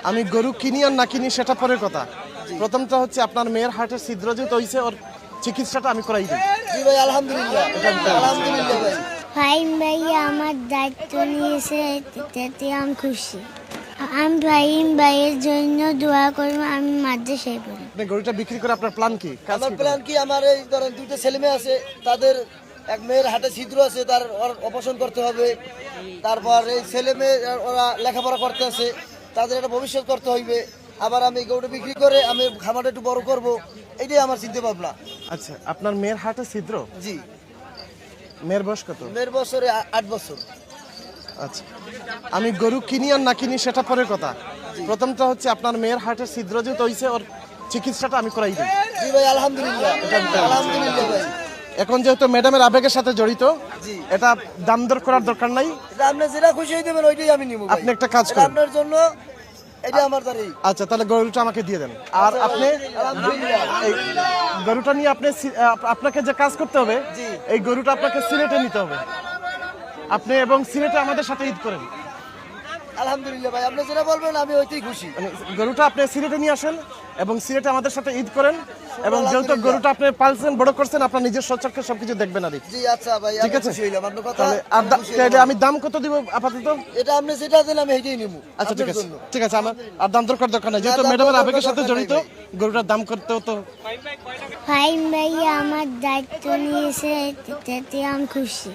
আমি গরু কিনি আর না কিনি সেটা পরের কথা। প্রথমটা হচ্ছে আপনার মেয়ের হার্টের ছিদ্র যেহেতু হয়েছে, ওর চিকিৎসাটা আমি করাই দিই। জি ভাই, আলহামদুলিল্লাহ আলহামদুলিল্লাহ ভাই। ফাহিম ভাই আমার দায়িত্ব নিয়েছে, তাতে আমি খুশি। আমি ফাহিম ভাইয়ের জন্য দোয়া করবো, আমি মাদ্রাসায় পড়ি। আপনি গরুটা বিক্রি করে আপনার প্ল্যান কি? আমার প্ল্যান কি, আমার এই ধরেন দুইটা ছেলে মেয়ে আছে, তাদের এক মেয়ের হাটে ছিদ্র আছে, তার অপারেশন করতে হবে। তারপর এই ছেলে মেয়ে ওরা লেখাপড়া করতে আছে, তাদের একটা ভবিষ্যৎ করতে হইবে। আবার আমি গরুটা বিক্রি করে আমি খামারটা একটু বড় করব, এটাই আমার চিন্তা ভাবনা। আচ্ছা, আপনার মেয়ের হার্টে ছিদ্র? জি। মেয়ের বয়স কত? মেয়ের বছরে 8 বছর। আচ্ছা, আমি গরু কিনি আর না কিনি সেটা পরের কথা। প্রথমটা হচ্ছে আপনার মেয়ের হার্টের ছিদ্র যেহেতু হয়েছে, ওর চিকিৎসাটা আমি করাই দিই। জি ভাই, আলহামদুলিল্লাহ আলহামদুলিল্লাহ ভাই। এখন যেহেতু ম্যাডামের আবেগের সাথে জড়িত, জি। এটা দাম দর করার দরকার নাই। এটা আপনি যেটা খুশি হয়ে দেবেন ওইটাই আমি নিব। আপনি একটা কাজ এটা করুন, আপনার জন্য, এটা আমার দ্বারাই। আচ্ছা তাহলে গরুটা আমাকে দিয়ে দেন। আর আপনি আলহামদুলিল্লাহ। এই গরুটা নিয়ে আপনি আপনাকে যে কাজ করতে হবে, জি। এই গরুটা আপনাকে সিলেটে নিতে হবে। আপনি এবং সিলেটে আমাদের সাথে ঈদ করেন। আলহামদুলিল্লাহ ভাই, আপনি যেটা বলবেন আমি ওইটাই খুশি। মানে গরুটা আপনি সিলেটে নিয়ে আসেন এবং সিলেটে আমাদের সাথে ঈদ করেন। এবং যেহেতু গরুটা আপনি পালছেন, বড় করছেন, আপনার নিজের সচক্ষে সবকিছু দেখবেন। আর জি আচ্ছা ভাই, ঠিক আমি আছে, খুশি হইলাম আপনার কথা। তাহলে আর তাহলে আমি দাম কত দিব আপাতত? এটা আপনি যেটা দেন আমি এইটাই নিব। আচ্ছা ঠিক আপনার আছে, জন্য। ঠিক আছে, আমার আর দাম দর করার দরকার নেই, যেহেতু দাম দর ম্যাডামের করার আবেগের সাথে দরকার জড়িত। নেই গরুটার দাম করতেও তো ফাহিম ভাই আমার দায়িত্ব নিয়েছে, তাতে আমি খুশি।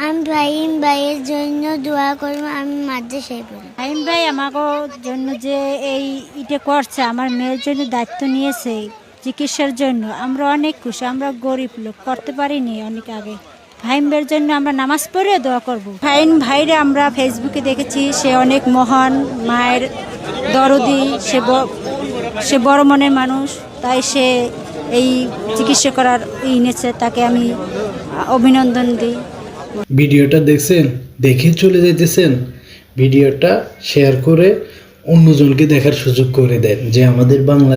আমি ফাহিম ভাইয়ের জন্য দোয়া করবো, আমি মাদ্রাসায় পড়ি। ফাহিম ভাই আমাকে জন্য যে এই ইটা করছে, আমার মেয়ের জন্য দায়িত্ব নিয়েছে চিকিৎসার জন্য, আমরা অনেক খুশি। আমরা গরিব লোক, করতে পারিনি অনেক আগে। ফাহিম ভাইয়ের জন্য আমরা নামাজ পড়ে দোয়া করব। ফাহিম ভাইরে আমরা ফেসবুকে দেখেছি, সে অনেক মহান, মায়ের দরদি, সে বড় মনের মানুষ, তাই সে এই চিকিৎসা করার নিয়েছে, তাকে আমি অভিনন্দন দিই। ভিডিওটা দেখছেন, দেখে চলে যাইতেছেন, ভিডিওটা শেয়ার করে অন্যজনকে দেখার সুযোগ করে দেন যে আমাদের বাংলা